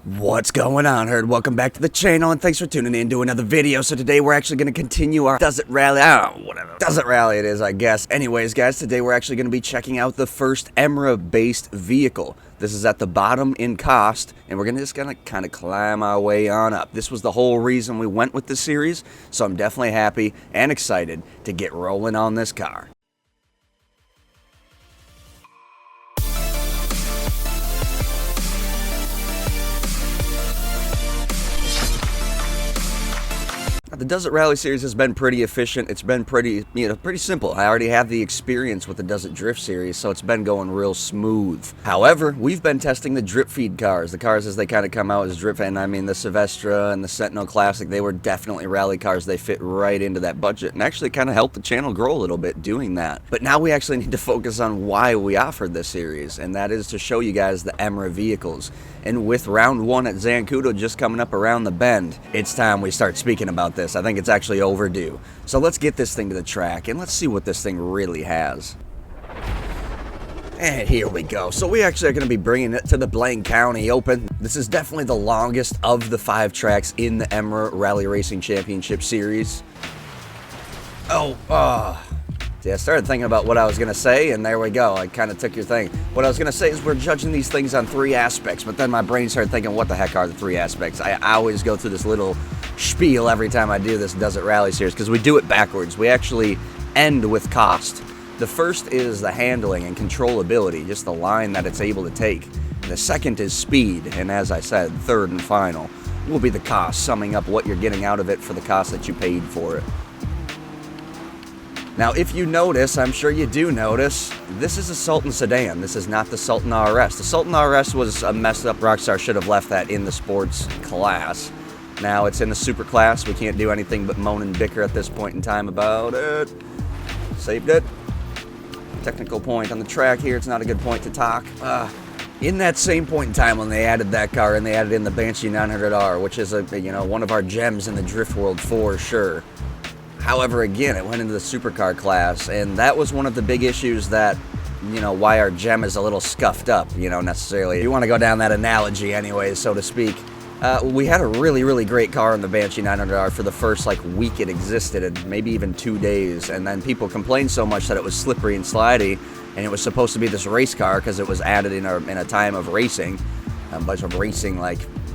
What's going on, herd? Welcome back to the channel, and thanks for tuning in to another video. So today we're actually going to continue our Does It Rally? Whatever. Does It Rally it is, I guess. Anyways, guys, today we're actually going to be checking out the first EMRA-based vehicle. This is at the bottom in cost, and we're just going to kind of climb our way on up. This was the whole reason we went with this series, so I'm definitely happy and excited to get rolling on this car. The Does It Rally series has been pretty efficient. It's been pretty simple. I already have the experience with the Does It Drift series, so it's been going real smooth. However, we've been testing the drip feed cars. The cars as they kind of come out as drip, and I mean the Silvestre and the Sentinel Classic, they were definitely rally cars. They fit right into that budget and actually kind of helped the channel grow a little bit doing that. But now we actually need to focus on why we offered this series, and that is to show you guys the EMRA vehicles. And with round one at Zancudo just coming up around the bend, it's time we start speaking about this. I think it's actually overdue. So let's get this thing to the track and let's see what this thing really has. And here we go. So we actually are going to be bringing it to the Blaine County Open. This is definitely the longest of the 5 tracks in the EMRA Rally Racing Championship Series. See, I started thinking about what I was going to say, and there we go. I kind of took your thing. What I was going to say is we're judging these things on 3 aspects, but then my brain started thinking, what the heck are the 3 aspects? I always go through this little spiel every time I do this Does It Rally series, because we do it backwards. We actually end with cost. The first is the handling and controllability, just the line that it's able to take. And the second is speed, and as I said, third and final will be the cost, summing up what you're getting out of it for the cost that you paid for it. Now, if you notice, I'm sure you do notice, this is a Sultan sedan. This is not the Sultan RS. The Sultan RS was a messed up. Rockstar should have left that in the sports class. Now it's in the super class. We can't do anything but moan and bicker at this point in time about it. Saved it. Technical point on the track here. It's not a good point to talk. In that same point in time when they added that car and they added in the Banshee 900R, which is one of our gems in the drift world for sure. However, again, it went into the supercar class, and that was one of the big issues that, why our gem is a little scuffed up, necessarily. If you want to go down that analogy anyway, so to speak. We had a really, really great car in the Banshee 900R for the first, week it existed, and maybe even 2 days, and then people complained so much that it was slippery and slidey, and it was supposed to be this race car because it was added in a time of racing. A bunch of racing,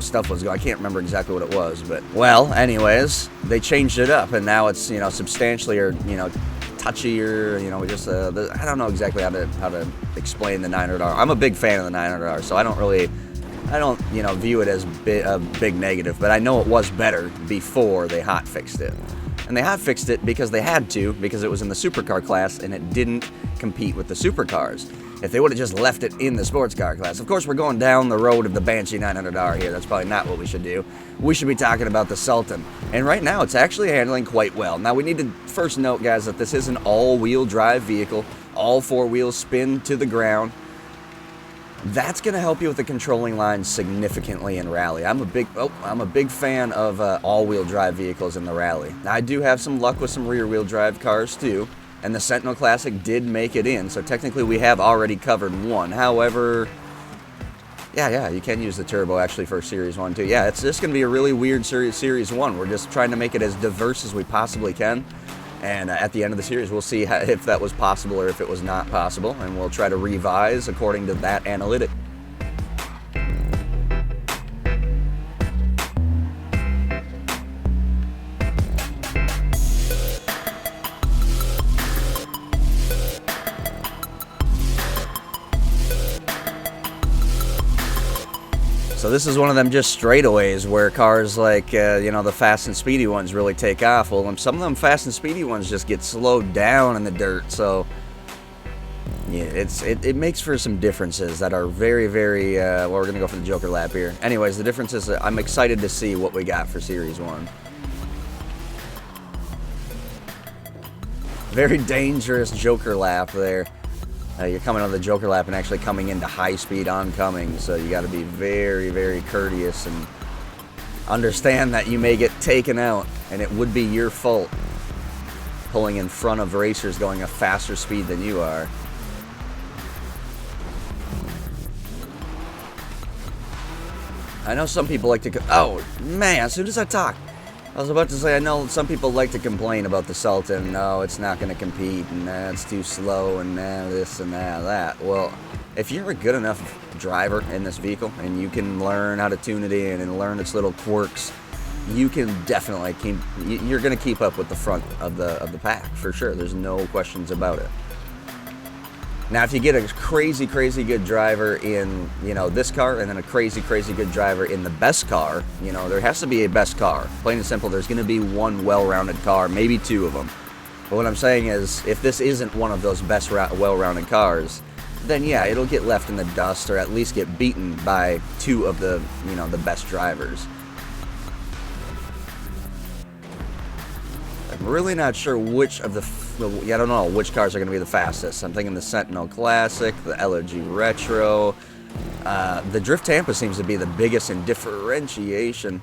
stuff was going. I can't remember exactly what it was, but well, anyways, they changed it up, and now it's substantially touchier. I don't know exactly how to explain the 900R. I'm a big fan of the 900R, so I don't view it as a big negative, but I know it was better before they hot fixed it. And they hot fixed it because they had to, because it was in the supercar class and it didn't compete with the supercars. If they would have just left it in the sports car class. Of course, we're going down the road of the Banshee 900R here. That's probably not what we should do. We should be talking about the Sultan. And right now, it's actually handling quite well. Now, we need to first note, guys, that this is an all-wheel drive vehicle. All 4 wheels spin to the ground. That's going to help you with the controlling line significantly in rally. I'm a big fan of all-wheel drive vehicles in the rally. Now, I do have some luck with some rear-wheel drive cars, too. And the Sentinel Classic did make it in, so technically we have already covered one. However, yeah, you can use the turbo actually for Series 1 too. Yeah, it's just going to be a really weird Series 1. We're just trying to make it as diverse as we possibly can. And at the end of the series, we'll see if that was possible or if it was not possible. And we'll try to revise according to that analytic. So this is one of them just straightaways where cars like, the fast and speedy ones really take off. Well, some of them fast and speedy ones just get slowed down in the dirt. So, yeah, it makes for some differences that are very, very, well, we're going to go for the Joker lap here. Anyways, the difference is I'm excited to see what we got for Series 1. Very dangerous Joker lap there. You're coming on the Joker lap and actually coming into high speed oncoming, so you got to be very, very courteous and understand that you may get taken out, and it would be your fault pulling in front of racers going a faster speed than you are. I know some people like to... Oh, man, as soon as I talk. I was about to say, I know some people like to complain about the Sultan. No, it's not going to compete, and it's too slow, and this and that. Well, if you're a good enough driver in this vehicle, and you can learn how to tune it in and learn its little quirks, you can definitely keep... You're going to keep up with the front of the pack, for sure. There's no questions about it. Now, if you get a crazy good driver in, this car, and then a crazy good driver in the best car, there has to be a best car. Plain and simple, there's going to be one well-rounded car, maybe two of them. But what I'm saying is, if this isn't one of those best well-rounded cars, then yeah, it'll get left in the dust, or at least get beaten by two of the, the best drivers. I'm really not sure which of the... I don't know which cars are going to be the fastest. I'm thinking the Sentinel Classic, the LG Retro. The Drift Tampa seems to be the biggest in differentiation,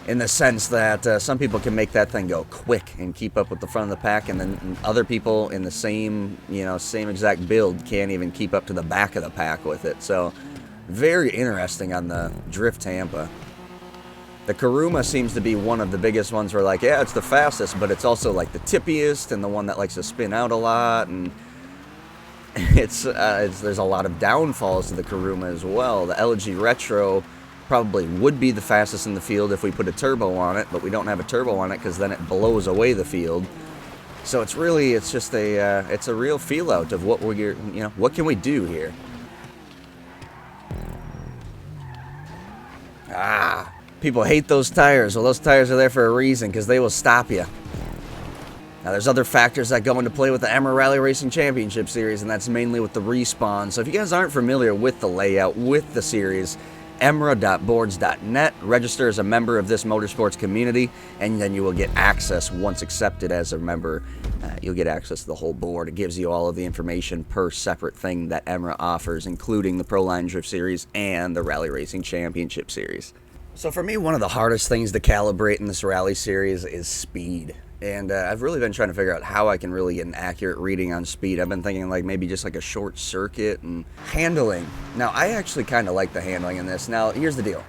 in the sense that some people can make that thing go quick and keep up with the front of the pack, and then other people in the same, same exact build can't even keep up to the back of the pack with it. So, very interesting on the Drift Tampa. The Kuruma seems to be one of the biggest ones where, like, yeah, it's the fastest, but it's also, like, the tippiest and the one that likes to spin out a lot, and there's a lot of downfalls to the Kuruma as well. The LG Retro probably would be the fastest in the field if we put a turbo on it, but we don't have a turbo on it because then it blows away the field. So it's just it's a real feel out of what what can we do here? People hate those tires. Well, those tires are there for a reason, because they will stop you. Now, there's other factors that go into play with the EMRA Rally Racing Championship Series, and that's mainly with the respawn. So if you guys aren't familiar with the layout, with the series, emra.boards.net, register as a member of this motorsports community, and then you will get access, once accepted as a member, you'll get access to the whole board. It gives you all of the information per separate thing that EMRA offers, including the Proline Drift Series and the Rally Racing Championship Series. So for me, one of the hardest things to calibrate in this rally series is speed. And I've really been trying to figure out how I can really get an accurate reading on speed. I've been thinking maybe just like a short circuit and handling. Now, I actually kind of like the handling in this. Now, here's the deal.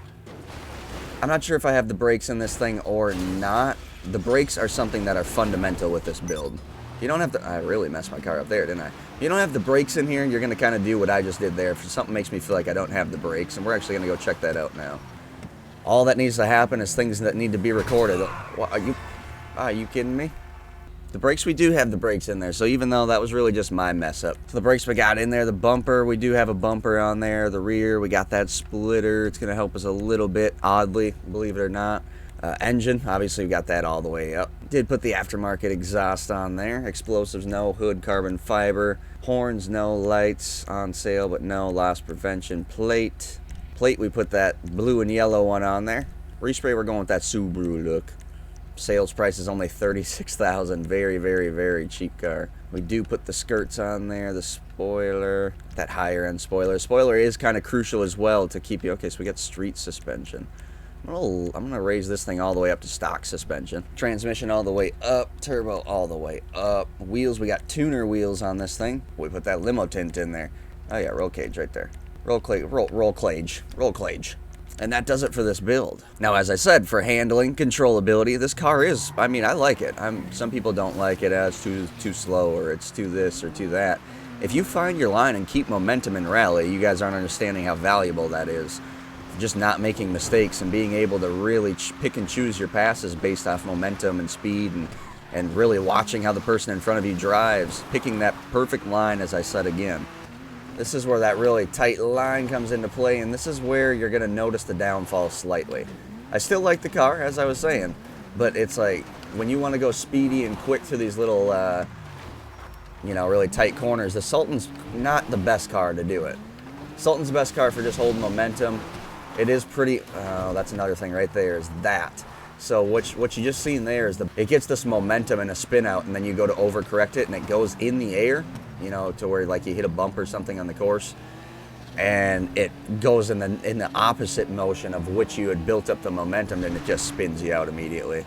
I'm not sure if I have the brakes in this thing or not. The brakes are something that are fundamental with this build. You don't have to... I really messed my car up there, didn't I? You don't have the brakes in here, you're going to kind of do what I just did there. If something makes me feel like I don't have the brakes, and we're actually going to go check that out now. All that needs to happen is things that need to be recorded. What, are you kidding me? The brakes, we do have the brakes in there, so even though that was really just my mess up. So the brakes we got in there, the bumper, we do have a bumper on there. The rear, we got that splitter. It's going to help us a little bit, oddly, believe it or not. Engine, obviously we got that all the way up. Did put the aftermarket exhaust on there. Explosives, no. Hood, carbon fiber. Horns, no. Lights, on sale, but no. Loss prevention plate. We put that blue and yellow one on there. Respray, we're going with that Subaru look. Sales price is only $36,000. Very cheap car. We do put the skirts on there, the spoiler, that higher end spoiler. Spoiler is kind of crucial as well to keep you... Okay, so we got street suspension. I'm gonna raise this thing all the way up to stock suspension. Transmission all the way up, turbo all the way up. Wheels, we got tuner wheels on this thing. We put that limo tint in there. Oh yeah, roll cage right there. Roll cage. And that does it for this build. Now, as I said, for handling, controllability, this car is, I like it. Some people don't like it. It's too slow, or it's too this or too that. If you find your line and keep momentum in rally, you guys aren't understanding how valuable that is. Just not making mistakes and being able to really pick and choose your passes based off momentum and speed, and really watching how the person in front of you drives, picking that perfect line, as I said again. This is where that really tight line comes into play, and this is where you're going to notice the downfall slightly. I still like the car, as I was saying, but it's like when you want to go speedy and quick through these little, really tight corners, the Sultan's not the best car to do it. Sultan's the best car for just holding momentum. It is pretty, that's another thing right there, is that. So what you just seen there is it gets this momentum and a spin out, and then you go to overcorrect it, and it goes in the air. To where like you hit a bump or something on the course, and it goes in the opposite motion of which you had built up the momentum, and it just spins you out immediately.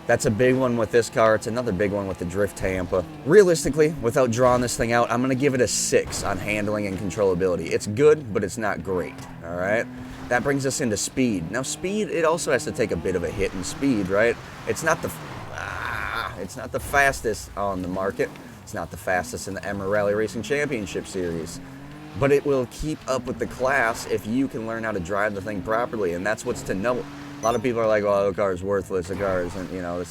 That's a big one with this car. It's another big one with the Drift Tampa. Realistically, without drawing this thing out, I'm going to give it a 6 on handling and controllability. It's good, but it's not great, all right? That brings us into speed. Now, speed, it also has to take a bit of a hit in speed, right? It's not the fastest on the market. It's not the fastest in the EMRA Rally Racing Championship Series. But it will keep up with the class if you can learn how to drive the thing properly, and that's what's to note. A lot of people are like, well, the car is worthless, the car isn't, you know,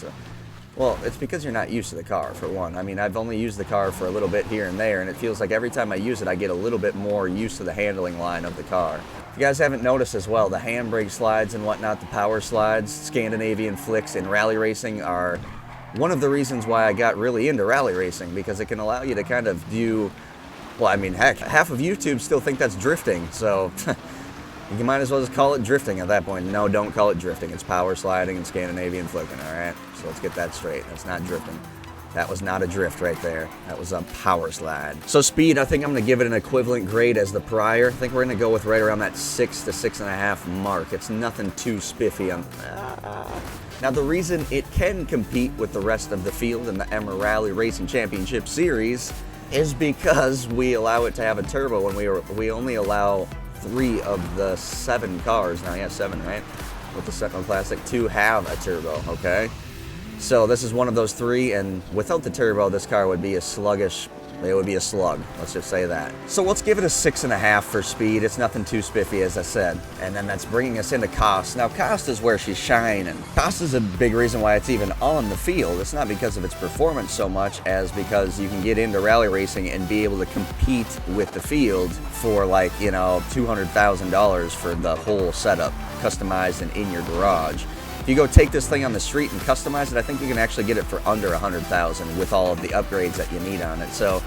well, it's because you're not used to the car, for one. I mean, I've only used the car for a little bit here and there, and it feels like every time I use it, I get a little bit more used to the handling line of the car. If you guys haven't noticed as well, the handbrake slides and whatnot, the power slides, Scandinavian flicks in rally racing are one of the reasons why I got really into rally racing, because it can allow you to kind of do, well, I mean, heck, half of YouTube still think that's drifting, so you might as well just call it drifting at that point. No, don't call it drifting. It's power sliding and Scandinavian flicking, all right? So let's get that straight. That's not drifting. That was not a drift right there. That was a power slide. So speed, I think I'm going to give it an equivalent grade as the prior. I think we're going to go with right around that 6 to 6.5 mark. It's nothing too spiffy. Now, the reason it can compete with the rest of the field in the EMRA Rally Racing Championship Series is because we allow it to have a turbo, and we only allow 3 of the 7 cars, now yeah, 7, right, with the Sentinel Classic, to have a turbo, okay? So this is one of those 3, and without the turbo, this car would be a sluggish, it would be a slug, let's just say that. So let's give it a 6.5 for speed. It's nothing too spiffy, as I said. And then that's bringing us into cost. Now, cost is where she's shining. Cost is a big reason why it's even on the field. It's not because of its performance so much as because you can get into rally racing and be able to compete with the field for, like, you know, $200,000 for the whole setup, customized and in your garage. If you go take this thing on the street and customize it, I think you can actually get it for under $100,000 with all of the upgrades that you need on it. So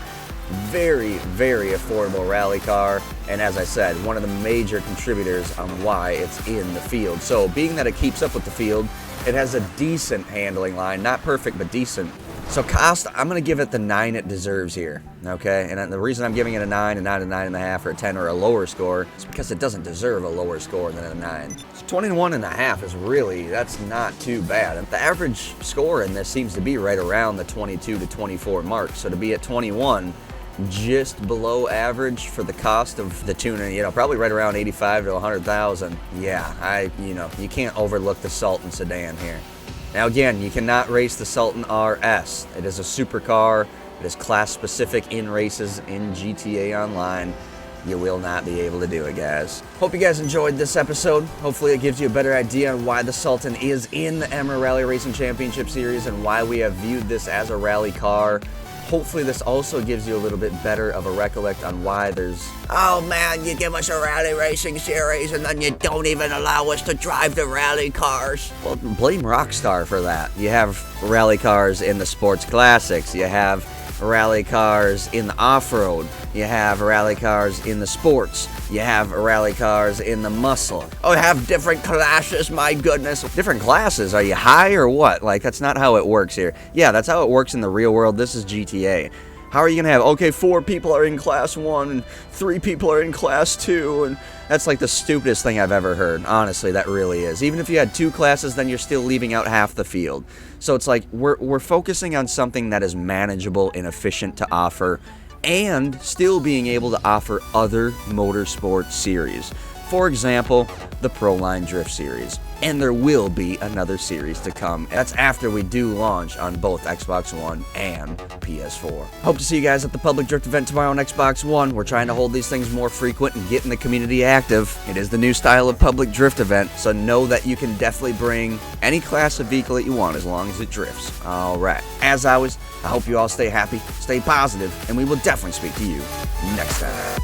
very, very affordable rally car. And as I said, one of the major contributors on why it's in the field. So being that it keeps up with the field, it has a decent handling line, not perfect, but decent. So cost, I'm going to give it the 9 it deserves here, okay? And the reason I'm giving it a 9 and not a 9.5 or a 10 or a lower score is because it doesn't deserve a lower score than a 9. So 21.5 is really, that's not too bad. And the average score in this seems to be right around the 22 to 24 mark. So to be at 21, just below average for the cost of the tuner, you know, probably right around 85 to 100,000. Yeah, you can't overlook the Sultan sedan here. Now again, you cannot race the Sultan RS. It is a supercar. It is class-specific in races in GTA Online. You will not be able to do it, guys. Hope you guys enjoyed this episode. Hopefully it gives you a better idea on why the Sultan is in the EMRA Rally Racing Championship Series and why we have viewed this as a rally car. Hopefully this also gives you a little bit better of a recollect on why there's, oh man, you give us a rally racing series and then you don't even allow us to drive the rally cars. Well, blame Rockstar for that. You have rally cars in the sports classics. You have rally cars in the off-road. You have rally cars in the sports. You have rally cars in the muscle. Oh, you have different classes, my goodness. Different classes? Are you high or what? Like, that's not how it works here. Yeah, that's how it works in the real world. This is GTA. How are you going to have, okay, 4 people are in class 1 and 3 people are in class 2, and that's like the stupidest thing I've ever heard. Honestly, that really is. Even if you had 2 classes, then you're still leaving out half the field. So it's like we're focusing on something that is manageable and efficient to offer and still being able to offer other motorsport series. For example, the Proline Drift Series. And there will be another series to come. That's after we do launch on both Xbox One and PS4. Hope to see you guys at the Public Drift event tomorrow on Xbox One. We're trying to hold these things more frequent and getting the community active. It is the new style of Public Drift event, so know that you can definitely bring any class of vehicle that you want as long as it drifts. Alright, as always, I hope you all stay happy, stay positive, and we will definitely speak to you next time.